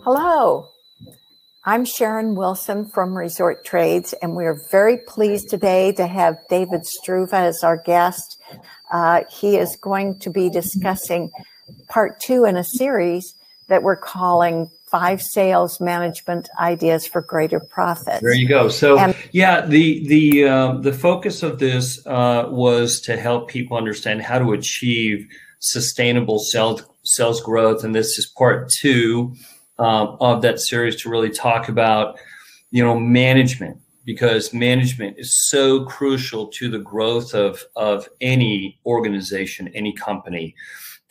Hello, I'm Sharon Wilson from Resort Trades, and we're very pleased today to have David Stroeve as our guest. He is going to be discussing part 2 in a series that we're calling 5 Sales Management Ideas for Greater Profits. There you go. So yeah, the focus of this was to help people understand how to achieve sustainable sales growth, and this is part 2 of that series to really talk about, management, because management is so crucial to the growth of any organization, any company.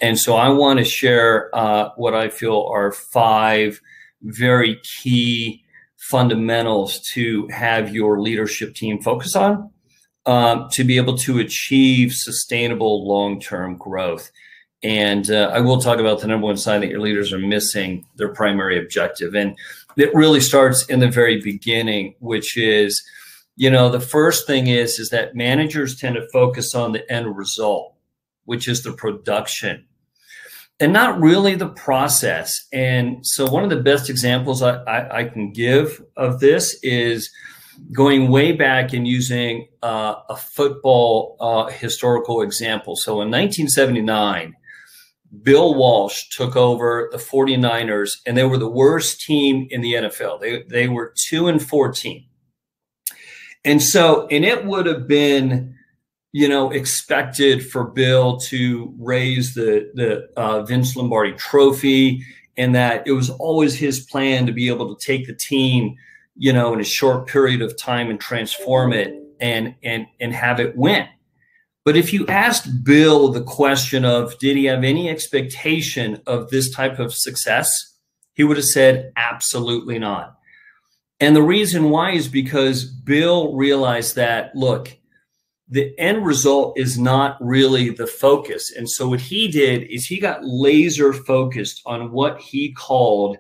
And so I want to share what I feel are 5 very key fundamentals to have your leadership team focus on to be able to achieve sustainable long-term growth. And I will talk about the number one sign that your leaders are missing their primary objective. And it really starts in the very beginning, which is, the first thing is that managers tend to focus on the end result, which is the production, and not really the process. And so one of the best examples I can give of this is going way back and using a football historical example. So in 1979, Bill Walsh took over the 49ers, and they were the worst team in the NFL. They were 2-14. And it would have been, expected for Bill to raise the Vince Lombardi trophy, and that it was always his plan to be able to take the team, in a short period of time and transform it and have it win. But if you asked Bill the question of, did he have any expectation of this type of success, he would have said, absolutely not. And the reason why is because Bill realized that, look, the end result is not really the focus. And so what he did is he got laser focused on what he called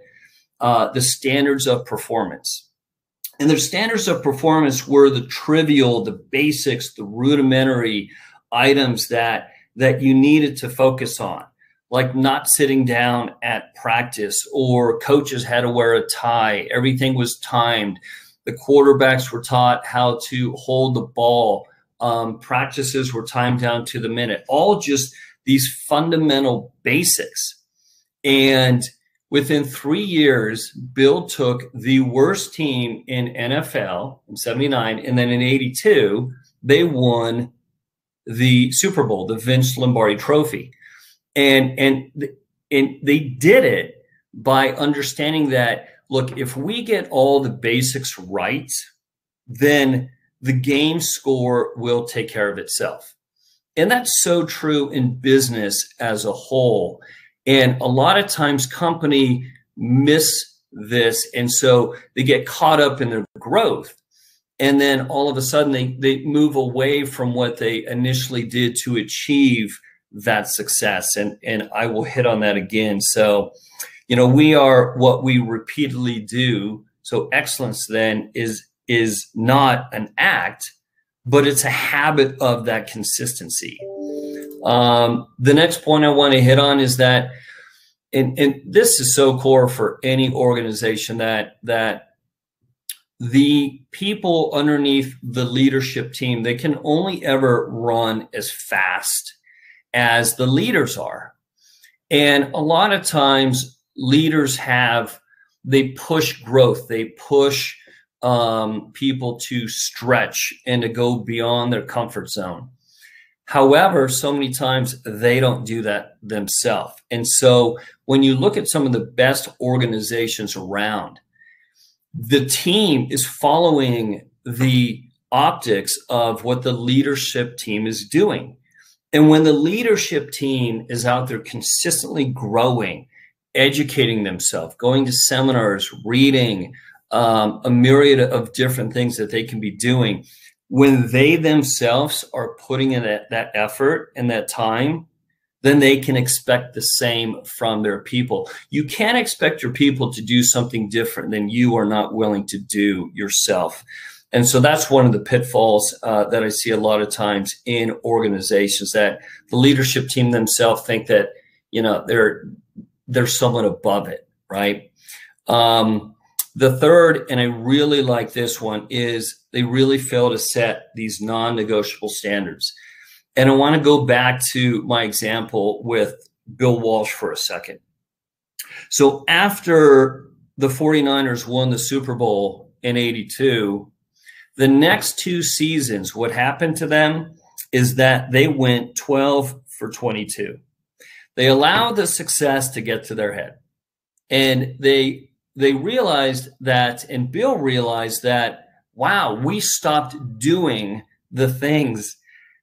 the standards of performance. And the standards of performance were the trivial, the basics, the rudimentary items that you needed to focus on, like not sitting down at practice, or coaches had to wear a tie. Everything was timed. The quarterbacks were taught how to hold the ball. Practices were timed down to the minute, all just these fundamental basics. And within 3 years, Bill took the worst team in NFL in 79, and then in 82, they won the Super Bowl, the Vince Lombardi trophy. And they did it by understanding that, look, if we get all the basics right, then the game score will take care of itself. And that's so true in business as a whole. And a lot of times companies miss this, and so they get caught up in their growth. And then all of a sudden they move away from what they initially did to achieve that success. And I will hit on that again. So, we are what we repeatedly do. So excellence then is not an act, but it's a habit of that consistency. The next point I want to hit on is that, and this is so core for any organization, that the people underneath the leadership team, they can only ever run as fast as the leaders are. And a lot of times leaders they push growth, they push people to stretch and to go beyond their comfort zone. However, so many times they don't do that themselves. And so when you look at some of the best organizations around, the team is following the optics of what the leadership team is doing. And when the leadership team is out there consistently growing, educating themselves, going to seminars, reading a myriad of different things that they can be doing, when they themselves are putting in that effort and that time, then they can expect the same from their people. You can't expect your people to do something different than you are not willing to do yourself. And so that's one of the pitfalls that I see a lot of times in organizations, that the leadership team themselves think that, they're somewhat above it, right? The third, and I really like this one, is they really fail to set these non-negotiable standards. And I want to go back to my example with Bill Walsh for a second. So after the 49ers won the Super Bowl in '82, the next two seasons, what happened to them is that they went 12 for 22. They allowed the success to get to their head. And they realized that, and Bill realized that, wow, we stopped doing the things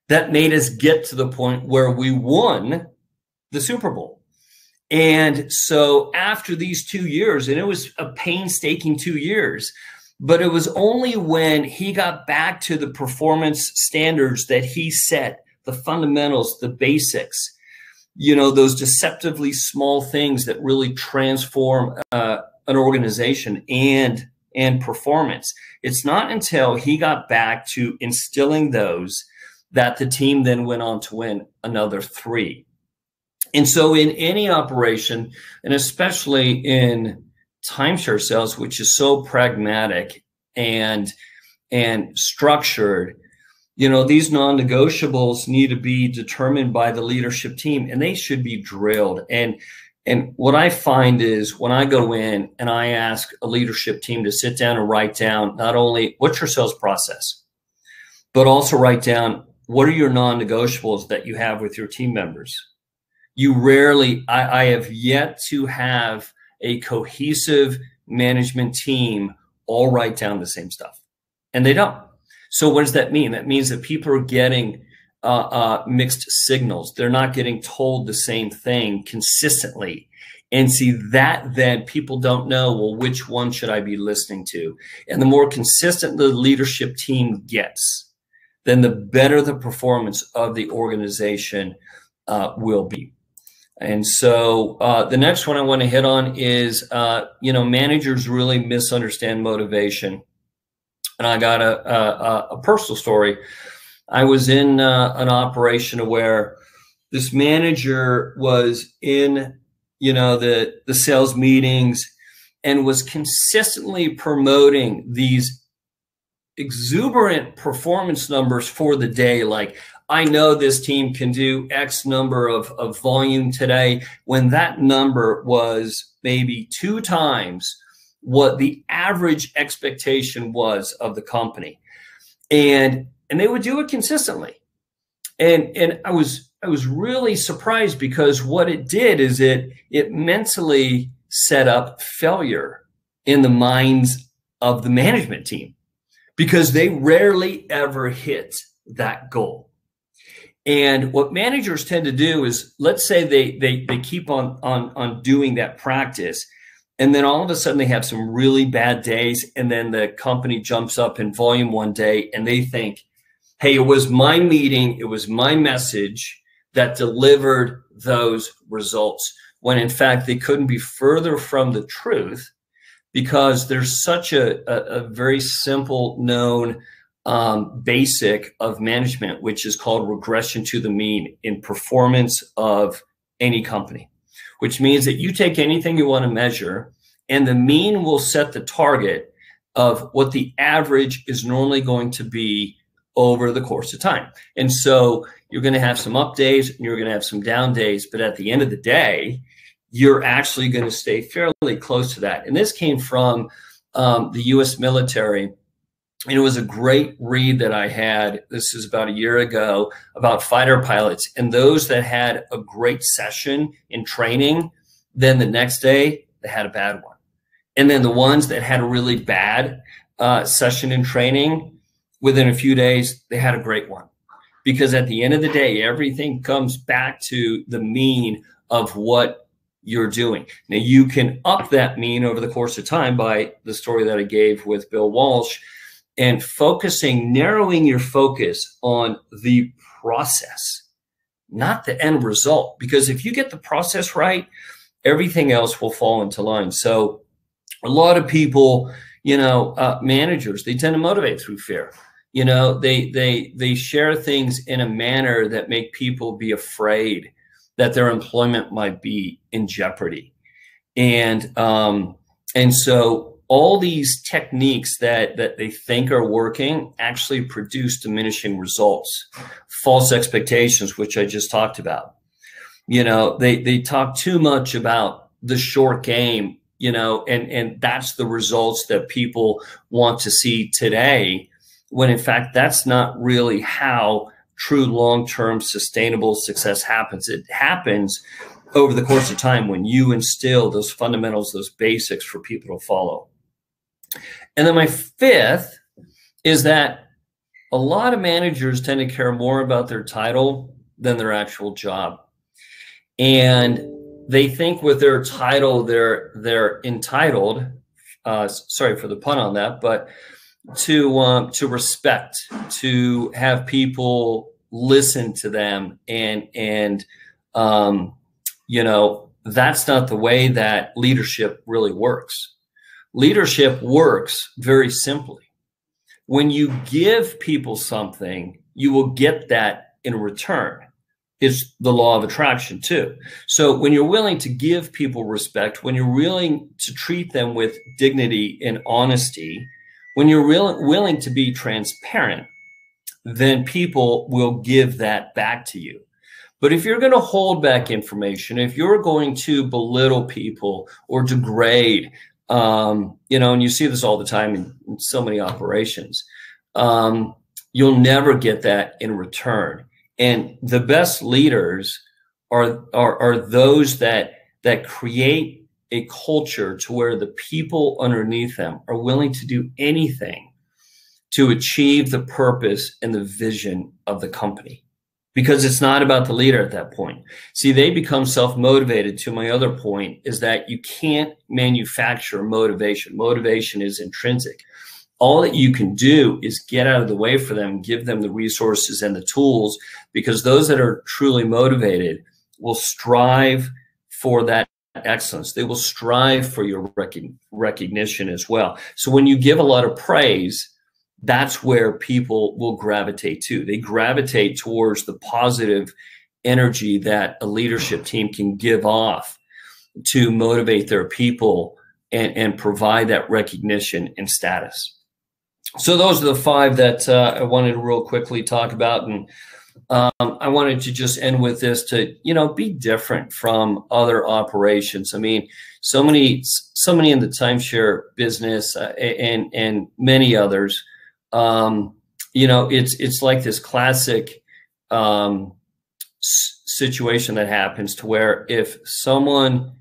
that made us get to the point where we won the Super Bowl. And so after these 2 years, and it was a painstaking 2 years, but it was only when he got back to the performance standards that he set, the fundamentals, the basics, you know, those deceptively small things that really transform an organization and performance. It's not until he got back to instilling those that the team then went on to win another 3. And so in any operation, and especially in timeshare sales, which is so pragmatic and structured, you know, these non-negotiables need to be determined by the leadership team, and they should be drilled. And what I find is when I go in and I ask a leadership team to sit down and write down not only what's your sales process, but also write down what are your non-negotiables that you have with your team members. You rarely, I have yet to have a cohesive management team all write down the same stuff, and they don't. So what does that mean? That means that people are getting mixed signals. They're not getting told the same thing consistently. And see that then people don't know, well, which one should I be listening to? And the more consistent the leadership team gets, then the better the performance of the organization will be. And so the next one I want to hit on is, you know, managers really misunderstand motivation. And I got a personal story. I was in an operation where this manager was in, you know, the sales meetings and was consistently promoting these exuberant performance numbers for the day. Like, I know this team can do X number of volume today, when that number was maybe 2 times what the average expectation was of the company. And they would do it consistently. And I was really surprised, because what it did is it mentally set up failure in the minds of the management team, because they rarely ever hit that goal. And what managers tend to do is, let's say they keep on doing that practice, and then all of a sudden they have some really bad days, and then the company jumps up in volume one day and they think, hey, it was my meeting, it was my message that delivered those results, when in fact they couldn't be further from the truth, because there's such a very simple known basic of management, which is called regression to the mean in performance of any company, which means that you take anything you want to measure, and the mean will set the target of what the average is normally going to be over the course of time. And so you're going to have some up days and you're going to have some down days, but at the end of the day, you're actually going to stay fairly close to that. And this came from the US military. And it was a great read that I had, this is about a year ago, about fighter pilots. And those that had a great session in training, then the next day they had a bad one. And then the ones that had a really bad session in training, within a few days, they had a great one. Because at the end of the day, everything comes back to the mean of what you're doing. Now, you can up that mean over the course of time by the story that I gave with Bill Walsh, and focusing, narrowing your focus on the process, not the end result. Because if you get the process right, everything else will fall into line. So a lot of people, you know, managers, they tend to motivate through fear. You know, they share things in a manner that make people be afraid that their employment might be in jeopardy. And And so all these techniques that they think are working actually produce diminishing results, false expectations, which I just talked about. You know, they talk too much about the short game, you know, and that's the results that people want to see today, when in fact, that's not really how true long-term sustainable success happens. It happens over the course of time when you instill those fundamentals, those basics for people to follow. And then my fifth is that a lot of managers tend to care more about their title than their actual job. And they think with their title, they're entitled, sorry for the pun on that, but to respect, to have people listen to them, and you know, that's not the way that leadership really works. Leadership works very simply. When you give people something, you will get that in return. It's the law of attraction too. So when you're willing to give people respect, when you're willing to treat them with dignity and honesty, when you're willing to be transparent, then people will give that back to you. But if you're going to hold back information, if you're going to belittle people or degrade, you know, and you see this all the time in so many operations, you'll never get that in return. And the best leaders are those that create a culture to where the people underneath them are willing to do anything to achieve the purpose and the vision of the company. Because it's not about the leader at that point. See, they become self-motivated. To my other point is that you can't manufacture motivation. Motivation is intrinsic. All that you can do is get out of the way for them, give them the resources and the tools, because those that are truly motivated will strive for that excellence. They will strive for your recognition as well. So when you give a lot of praise, that's where people will gravitate to. They gravitate towards the positive energy that a leadership team can give off to motivate their people and provide that recognition and status. So those are the five that I wanted to real quickly talk about. And I wanted to just end with this to, you know, be different from other operations. I mean, so many in the timeshare business and many others, you know, it's like this classic situation that happens to where if someone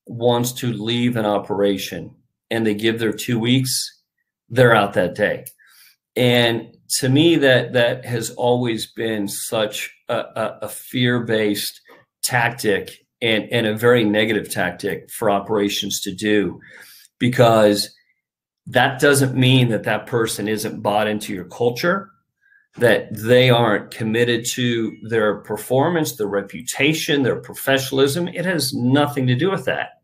wants to leave an operation and they give their 2 weeks, they're out that day. And to me, that has always been such a fear-based tactic and a very negative tactic for operations to do, because that doesn't mean that that person isn't bought into your culture, that they aren't committed to their performance, their reputation, their professionalism. It has nothing to do with that.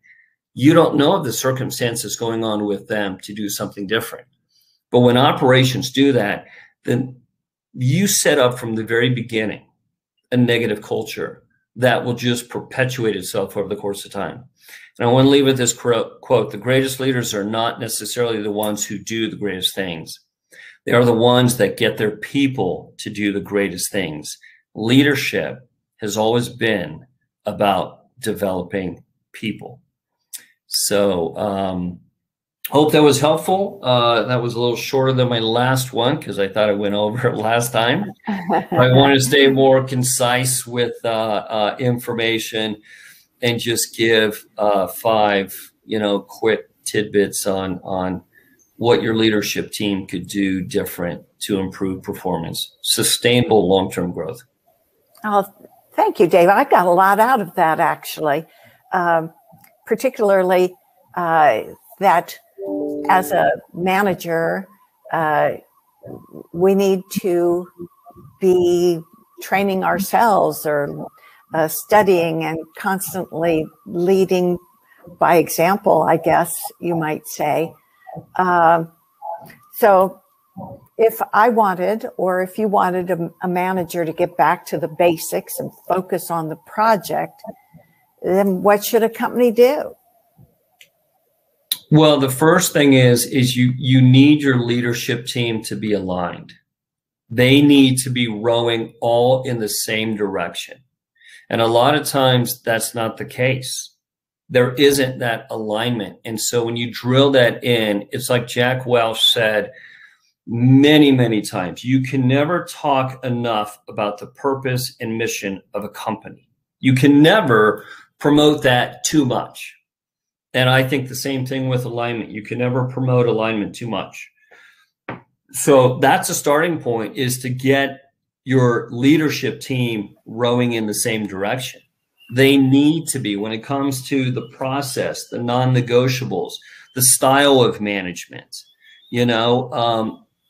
You don't know of the circumstances going on with them to do something different. But when operations do that, then you set up from the very beginning a negative culture that will just perpetuate itself over the course of time. And I want to leave with this quote: the greatest leaders are not necessarily the ones who do the greatest things. They are the ones that get their people to do the greatest things. Leadership has always been about developing people. So hope that was helpful. That was a little shorter than my last one because I thought I went over it last time. I want to stay more concise with information and just give 5, you know, quick tidbits on what your leadership team could do different to improve performance, sustainable long-term growth. Oh, thank you, Dave. I got a lot out of that, actually, particularly that as a manager, we need to be training ourselves or studying and constantly leading by example, I guess you might say. So if I wanted, or if you wanted a manager to get back to the basics and focus on the project, then what should a company do? Well, the first thing is you need your leadership team to be aligned. They need to be rowing all in the same direction. And a lot of times that's not the case. There isn't that alignment. And so when you drill that in, it's like Jack Welch said many, many times, you can never talk enough about the purpose and mission of a company. You can never promote that too much. And I think the same thing with alignment. You can never promote alignment too much. So that's a starting point, is to get your leadership team rowing in the same direction. They need to be, when it comes to the process, the non-negotiables, the style of management,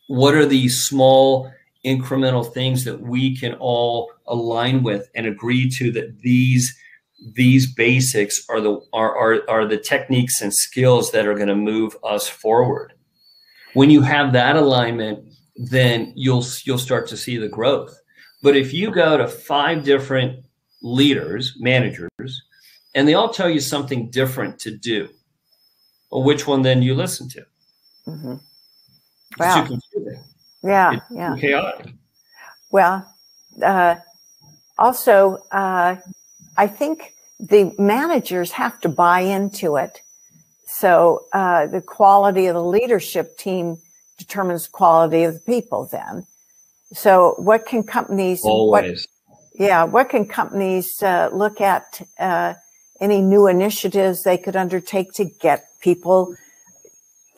what are these small incremental things that we can all align with and agree to, that these basics are the techniques and skills that are going to move us forward. When you have that alignment, then you'll start to see the growth. But if you go to 5 different leaders, managers, and they all tell you something different to do, well, which one then do you listen to? Mm-hmm. It's Wow. too confusing. Yeah, It's yeah. too chaotic. Well, also, I think the managers have to buy into it. So the quality of the leadership team determines the quality of the people then. So what can companies... Always. What can companies look at, any new initiatives they could undertake to get people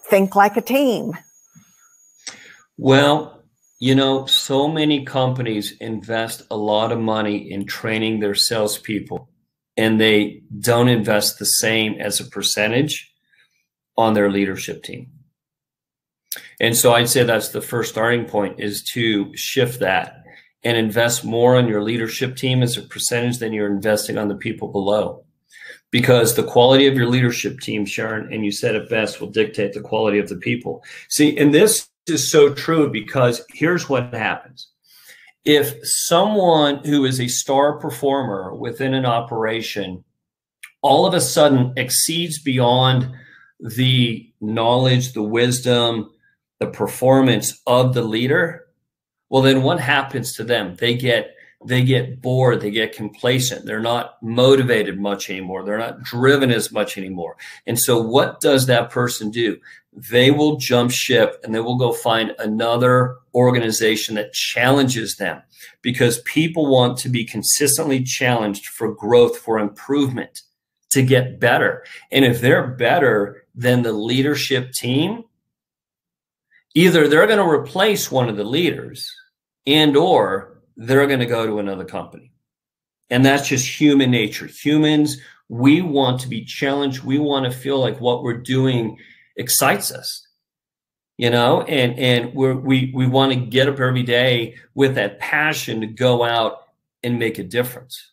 think like a team? Well, so many companies invest a lot of money in training their salespeople, and they don't invest the same as a percentage on their leadership team. And so I'd say that's the first starting point, is to shift that and invest more on your leadership team as a percentage than you're investing on the people below. Because the quality of your leadership team, Sharon, and you said it best, will dictate the quality of the people. See, and this is so true, because here's what happens. If someone who is a star performer within an operation all of a sudden exceeds beyond the knowledge, the wisdom, the performance of the leader, well, then what happens to them? They get bored, they get complacent, they're not motivated much anymore, they're not driven as much anymore. And so what does that person do? They will jump ship and they will go find another organization that challenges them, because people want to be consistently challenged for growth, for improvement, to get better. And if they're better than the leadership team, either they're going to replace one of the leaders, and or they're going to go to another company. And that's just human nature. Humans, we want to be challenged. We want to feel like what we're doing excites us, and we want to get up every day with that passion to go out and make a difference.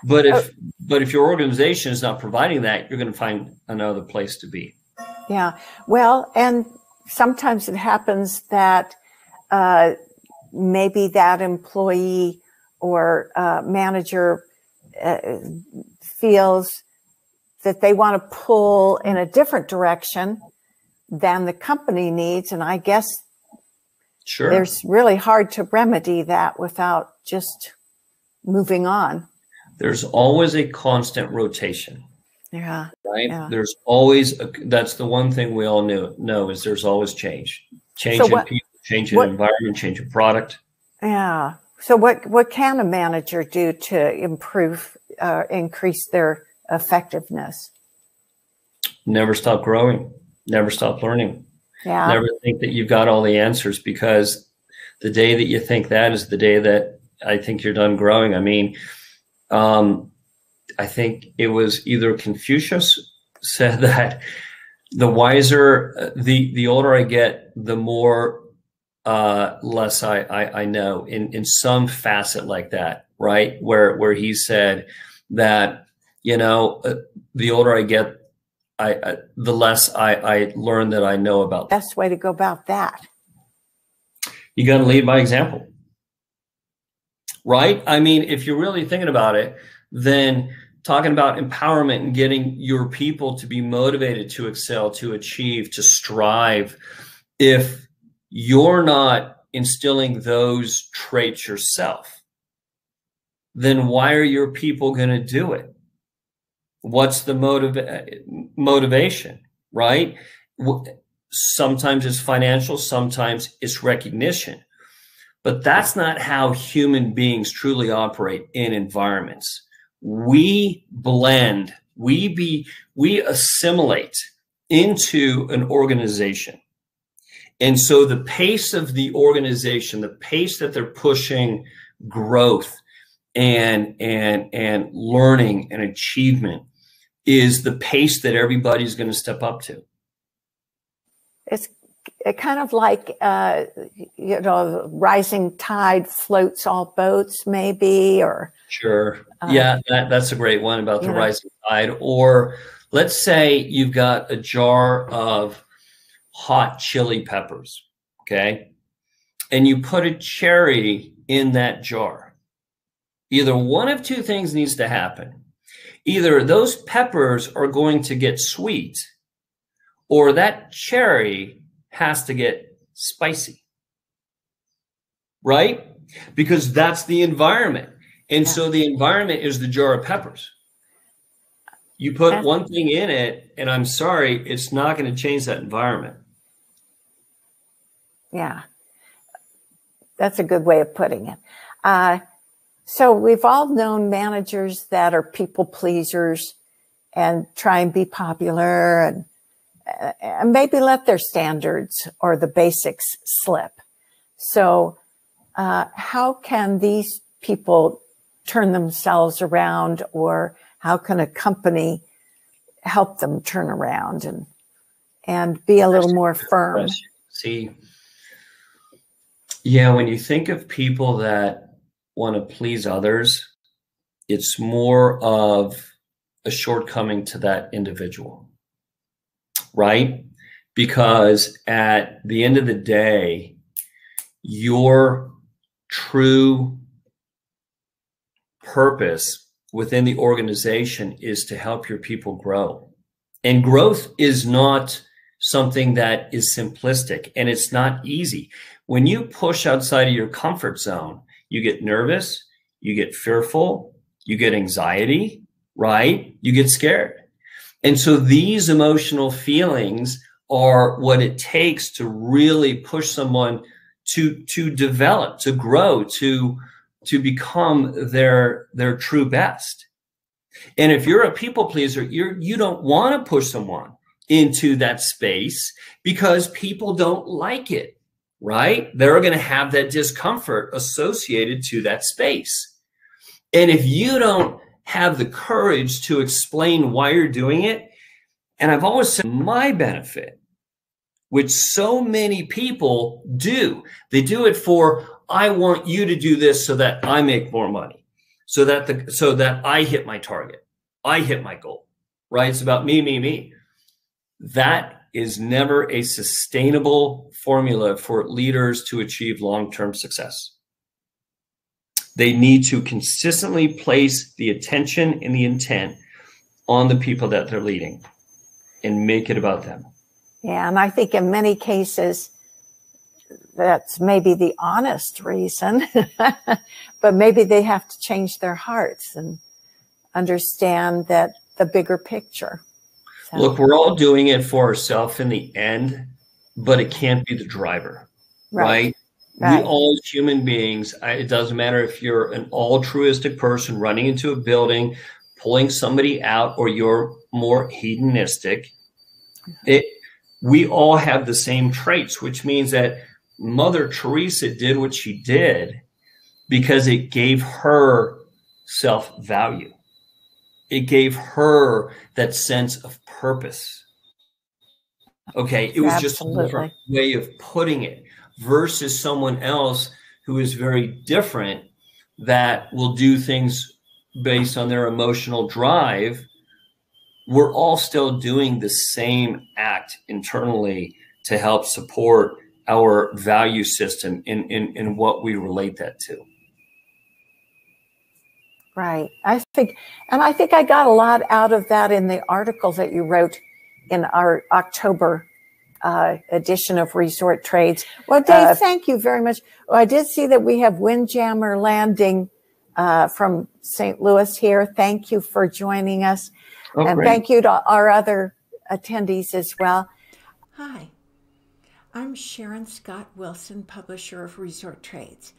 But if your organization is not providing that, you're going to find another place to be. Yeah. Well, and sometimes it happens that maybe that employee or manager feels that they want to pull in a different direction than the company needs. And I guess there's really hard to remedy that without just moving on. There's always a constant rotation. Yeah. Right. Yeah. There's always that's the one thing we all know is there's always change. Change in people, change in environment, change in product. Yeah. So what can a manager do to improve, increase their effectiveness? Never stop growing. Never stop learning. Yeah. Never think that you've got all the answers, because the day that you think that is the day that I think you're done growing. I mean, I think it was either Confucius said that the wiser, the older I get, the more less I know in some facet like that, right? Where he said that, the older I get, the less I learn that I know about. Best way to go about that. You got to lead by example, right? I mean, if you're really thinking about it, then talking about empowerment and getting your people to be motivated to excel, to achieve, to strive. If you're not instilling those traits yourself, then why are your people going to do it? What's the motivation, right? Sometimes it's financial, sometimes it's recognition. But that's not how human beings truly operate in environments. We blend, we assimilate into an organization. And so the pace of the organization, the pace that they're pushing growth and learning and achievement is the pace that everybody's going to step up to. It's kind of like, rising tide floats all boats, maybe, or. Sure. Yeah, that's a great one about the rising tide. Or let's say you've got a jar of hot chili peppers, okay? And you put a cherry in that jar. Either one of two things needs to happen. Either those peppers are going to get sweet, or that cherry has to get spicy, right? Because that's the environment. And so the environment is the jar of peppers. You put one thing in it, and I'm sorry, it's not going to change that environment. Yeah, that's a good way of putting it. So we've all known managers that are people pleasers and try and be popular and maybe let their standards or the basics slip. So how can these people turn themselves around, or how can a company help them turn around and be a little more firm? See, yeah, when you think of people that want to please others, it's more of a shortcoming to that individual, right? Because at the end of the day, your true purpose within the organization is to help your people grow. And growth is not something that is simplistic, and it's not easy. When you push outside of your comfort zone, you get nervous, you get fearful, you get anxiety, right? You get scared. And so these emotional feelings are what it takes to really push someone to develop, to grow, to become their true best. And if you're a people pleaser, you don't want to push someone into that space because people don't like it, right? They're going to have that discomfort associated to that space. And if you don't have the courage to explain why you're doing it, and I've always said my benefit, which so many people do, they do it for, I want you to do this so that I make more money, so that I hit my target, I hit my goal, right? It's about me, me, me. That is never a sustainable formula for leaders to achieve long-term success. They need to consistently place the attention and the intent on the people that they're leading and make it about them. Yeah, and I think in many cases, that's maybe the honest reason, but maybe they have to change their hearts and understand that the bigger picture. So. Look, we're all doing it for ourselves in the end, but it can't be the driver, right? We all as human beings, it doesn't matter if you're an altruistic person running into a building, pulling somebody out, or you're more hedonistic. We all have the same traits, which means that Mother Teresa did what she did because it gave her self-value. It gave her that sense of purpose. Okay, it was just a different way of putting it versus someone else who is very different that will do things based on their emotional drive. We're all still doing the same act internally to help support our value system in what we relate that to. Right. I think I got a lot out of that in the article that you wrote in our October edition of Resort Trades. Well, Dave, thank you very much. Well, I did see that we have Windjammer Landing from St. Louis here. Thank you for joining us. Oh, and great. Thank you to our other attendees as well. Hi, I'm Sharon Scott Wilson, publisher of Resort Trades.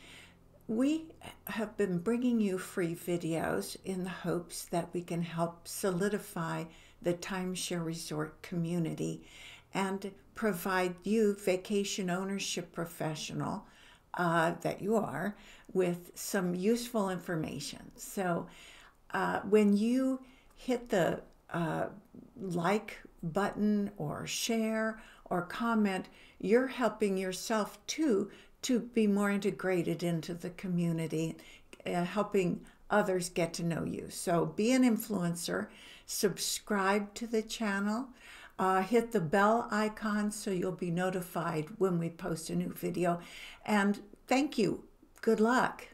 We have been bringing you free videos in the hopes that we can help solidify the timeshare resort community and provide you, vacation ownership professional that you are, with some useful information. So when you hit the like button or share or comment, you're helping yourself too to be more integrated into the community, helping others get to know you. So be an influencer, subscribe to the channel, hit the bell icon so you'll be notified when we post a new video. And thank you. Good luck.